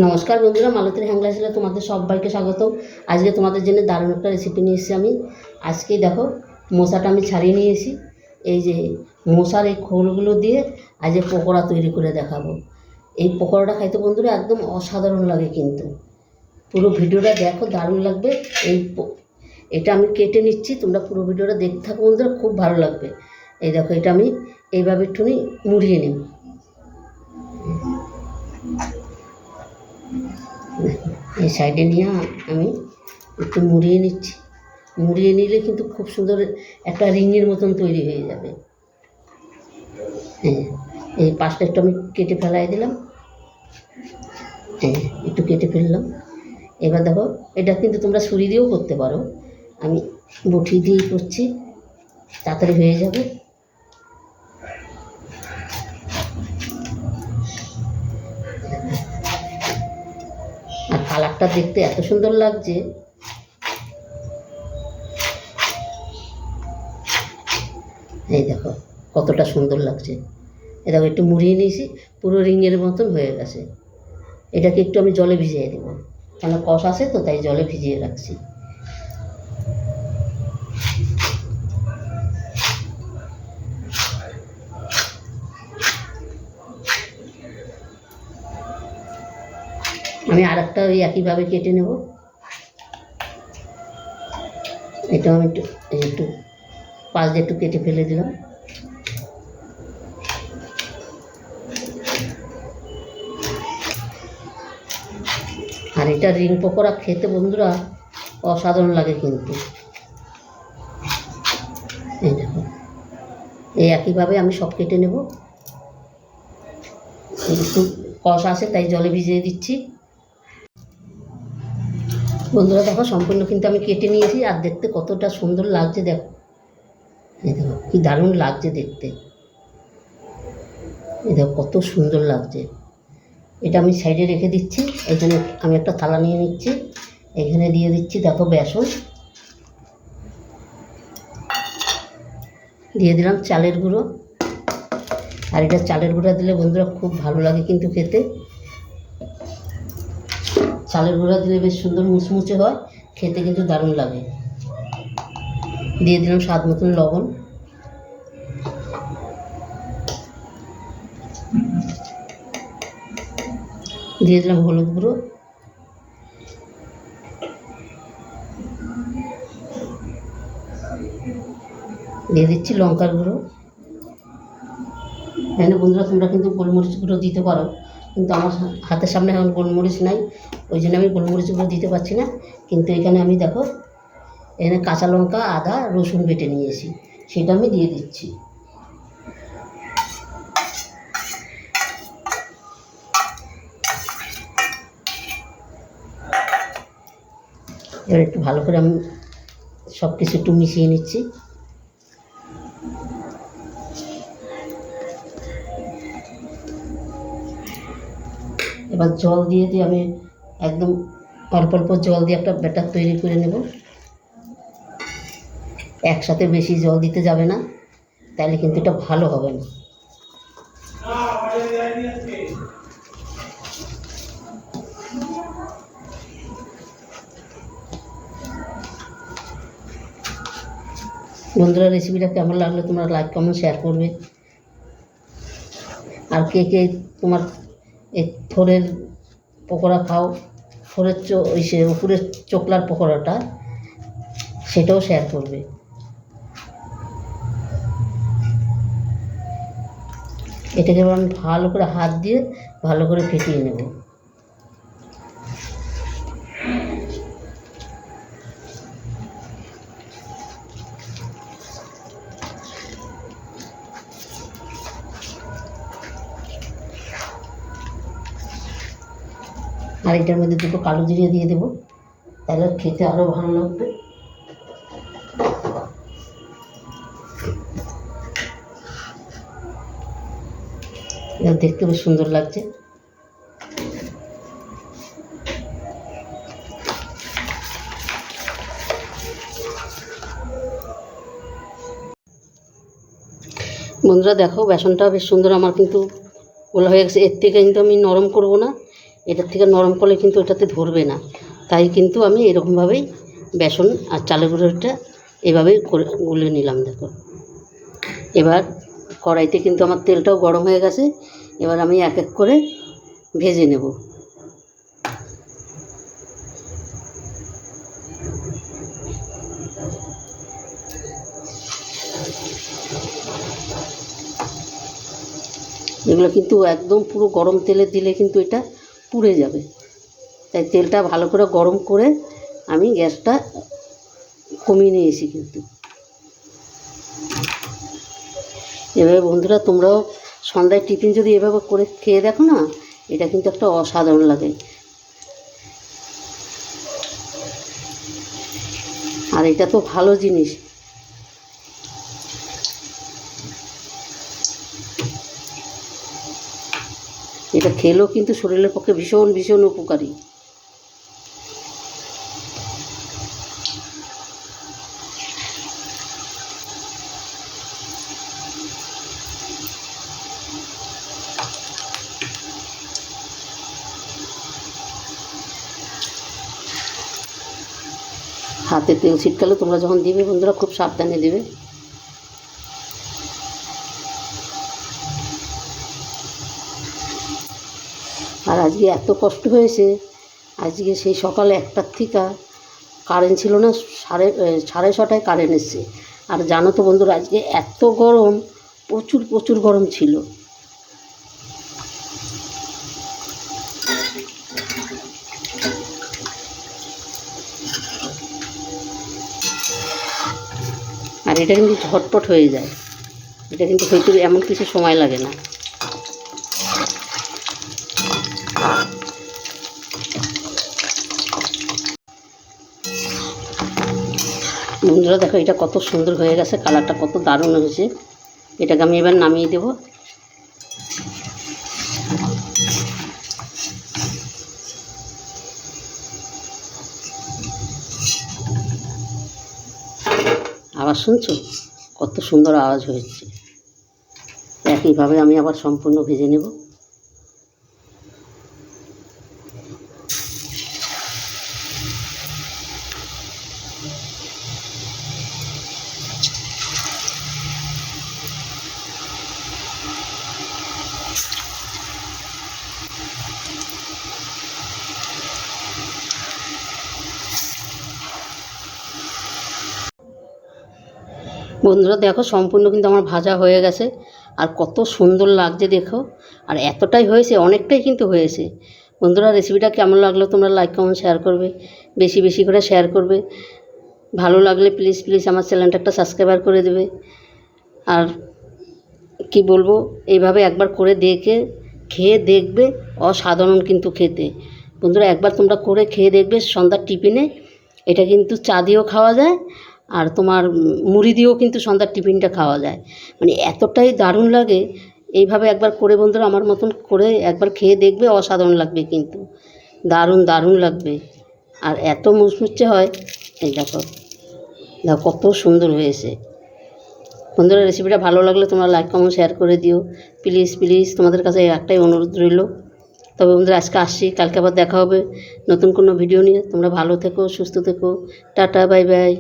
নমস্কার বন্ধুরা, মালতীর হ্যাংলা ছিল তোমাদের সবাইকে স্বাগত। আজকে তোমাদের জন্য দারুণ একটা রেসিপি নিয়ে এসেছি আমি। আজকে দেখো, মশাটা আমি ছাড়িয়ে নিয়েছি। এই যে মশার এই খোলগুলো দিয়ে আজ পকোড়া তৈরি করে দেখাবো। এই পকোড়াটা খাইতে বন্ধুরা একদম অসাধারণ লাগে, কিন্তু পুরো ভিডিওটা দেখো, দারুণ লাগবে। এটা আমি কেটে নিচ্ছি, তোমরা পুরো ভিডিওটা দেখতে থাকো বন্ধুরা, খুব ভালো লাগবে। এই দেখো, এটা আমি এইভাবে একটুখানি মুড়িয়ে নিই। এই সাইডে নিয়ে আমি একটু মুড়িয়ে নিচ্ছি। মুড়িয়ে নিলে কিন্তু খুব সুন্দর একটা রিংয়ের মতন তৈরি হয়ে যাবে। হ্যাঁ, এই পাশটা একটু আমি কেটে ফেলাই দিলাম। হ্যাঁ, একটু কেটে ফেললাম। এবার দেখো, এটা কিন্তু তোমরা ছুরি দিয়েও করতে পারো, আমি বটি দিয়েই করছি, তাড়াতাড়ি হয়ে যাবে। আর কালারটা দেখতে এত সুন্দর লাগছে। এই দেখো কতটা সুন্দর লাগছে। এই দেখো, একটু মুড়িয়ে নিয়েছি, পুরো রিংয়ের মতন হয়ে গেছে। এটাকে একটু আমি জলে ভিজিয়ে দেবো, কেন কষ আছে তো, তাই জলে ভিজিয়ে রাখছি। আমি আর একটা ওই একইভাবে কেটে নেব। এটাও আমি একটু পাশ দিয়ে একটু কেটে ফেলে দিলাম। আর এটা রিং পকোড়া খেতে বন্ধুরা অসাধারণ লাগে কিন্তু। এই দেখো, এই একইভাবে আমি সব কেটে নেব। একটু কষ আছে তাই জলে ভিজিয়ে দিচ্ছি। বন্ধুরা দেখো, সম্পূর্ণ কিন্তু আমি কেটে নিয়েছি, আর দেখতে কতটা সুন্দর লাগছে দেখো। এই দেখো কি দারুণ লাগছে দেখতে। এই দেখো কত সুন্দর লাগছে। এটা আমি সাইডে রেখে দিচ্ছি। এখানে আমি একটা থালা নিয়ে নিচ্ছি, এখানে দিয়ে দিচ্ছি দেখো বেসন, দিয়ে দিলাম চালের গুঁড়ো। আর এটা চালের গুঁড়া দিলে বন্ধুরা খুব ভালো লাগে কিন্তু খেতে। চালের গুঁড়া দিলে বেশ সুন্দর মুচমুচে হয়, খেতে কিন্তু দারুণ লাগে। দিয়ে দিলাম স্বাদ মতন লবণ, দিয়ে দিলাম হলুদ গুঁড়ো, দিয়ে দিচ্ছি লঙ্কার গুঁড়ো। এখানে বন্ধুরা তোমরা কিন্তু গোলমরিচ গুঁড়ো দিতে পারো, কিন্তু আমার হাতের সামনে এখন গোলমরিচ নাই, ওই জন্য আমি গোলমরিচ গুঁড়ো দিতে পারছি না। কিন্তু এখানে আমি দেখো, এখানে কাঁচা লঙ্কা, আদা, রসুন বেটে নিয়েছি, সেটা আমি দিয়ে দিচ্ছি। এবার একটু ভালো করে আমি সব কিছু একটু মিশিয়ে নিচ্ছি। এবার জল দিয়ে আমি একদম অল্প অল্প জল দিয়ে একটা ব্যাটার তৈরি করে নেব। একসাথে বেশি জল দিতে যাবে না, তাহলে কিন্তু এটা ভালো হবে না। বন্ধুরা, রেসিপিটা কেমন লাগলো তোমরা লাইক কমেন্ট শেয়ার করবে। আর কে কে তোমার এই থোড়ের পকোড়া খাও, থোড়ের উপরের চোকলার পকোড়াটা, সেটাও শেয়ার করবে। এটাকে আমি ভালো করে হাত দিয়ে ভালো করে ফেটিয়ে নেব। আর এটার মধ্যে দুটো কালো জিরে দিয়ে দেবো, তাহলে খেতে আরও ভালো লাগবে। এটা দেখতে বেশ সুন্দর লাগছে। বন্ধুরা দেখো, বেসনটা বেশ সুন্দর আমার কিন্তু গোলা হয়ে গেছে। এর থেকে কিন্তু আমি নরম করব না, এটার থেকে নরম করলে কিন্তু এটাতে ধরবে না, তাই কিন্তু আমি এরকমভাবেই বেসন আর চালের গুঁড়োটা এভাবেই করে গুলে নিলাম। দেখো এবার কড়াইতে কিন্তু আমার তেলটাও গরম হয়ে গেছে, এবার আমি এক এক করে ভেজে নেব। এগুলো কিন্তু একদম পুরো গরম তেলে দিলে কিন্তু এটা পুড়ে যাবে, তাই তেলটা ভালো করে গরম করে আমি গ্যাসটা কমিয়ে নিয়েছি। কিন্তু এভাবে বন্ধুরা তোমরাও সন্ধ্যায় টিফিন যদি এভাবে করে খেয়ে দেখো না, এটা কিন্তু একটা অসাধারণ লাগে। আর এটা তো ভালো জিনিস, এটা খেলেও কিন্তু শরীরের পক্ষে ভীষণ ভীষণ উপকারী। হাতে তেল ছিটকালে তোমরা যখন দিবে বন্ধুরা খুব সাবধানে দেবে। আর আজকে এত কষ্ট হয়েছে, আজকে সেই সকালে 1টার থেকে কারেন্ট ছিল না, সাড়ে 6টায় কারেন্ট এসছে। আর জানো তো বন্ধুরা আজকে এত গরম, প্রচুর প্রচুর গরম ছিল। আর এটা কিন্তু ঝটপট হয়ে যায়, এটা কিন্তু হয়তো এমন কিছু সময় লাগে না। বন্ধুরা দেখো এটা কত সুন্দর হয়ে গেছে, কালারটা কত দারুণ হয়েছে। এটাকে আমি এবার নামিয়ে দেব। আওয়াজ শুনছো? কত সুন্দর আওয়াজ হয়েছে। একইভাবে আমি আবার সম্পূর্ণ ভেজে নেব। বন্ধুরা দেখো সম্পূর্ণ কিন্তু আমার ভাজা হয়ে গেছে, আর কত সুন্দর লাগছে দেখো। আর এতটাই হয়েছে, অনেকটাই কিন্তু হয়েছে। বন্ধুরা রেসিপিটা কেমন লাগলো তোমরা লাইক কমেন্ট শেয়ার করবে, বেশি বেশি করে শেয়ার করবে। ভালো লাগলে প্লিজ প্লিজ আমার চ্যানেলটা একটা সাবস্ক্রাইবার করে দেবে। আর কি বলবো, এইভাবে একবার করে দেখে খেয়ে দেখবে, অসাধারণ কিন্তু খেতে। বন্ধুরা একবার তোমরা করে খেয়ে দেখবে সন্ধ্যার টিফিনে। এটা কিন্তু চা দিয়েও খাওয়া যায়, আর তোমার মুড়ি দিয়েও কিন্তু সন্ধ্যার টিফিনটা খাওয়া যায়, মানে এতটাই দারুণ লাগে। এইভাবে একবার করে বন্ধুরা আমার মতন করে একবার খেয়ে দেখবে, অসাধারণ লাগবে কিন্তু, দারুণ দারুণ লাগবে। আর এত মুচমুচে হয়, এই দেখো দেখো কত সুন্দর হয়েছে। বন্ধুরা রেসিপিটা ভালো লাগলে তোমরা লাইক কমেন্ট শেয়ার করে দিও প্লিজ প্লিজ। তোমাদের কাছে একটাই অনুরোধ রইল। তবে বন্ধুরা আজকে আসছি, কালকে আবার দেখা হবে নতুন কোনো ভিডিও নিয়ে। তোমরা ভালো থেকো, সুস্থ থেকো, টাটা বাই বাই।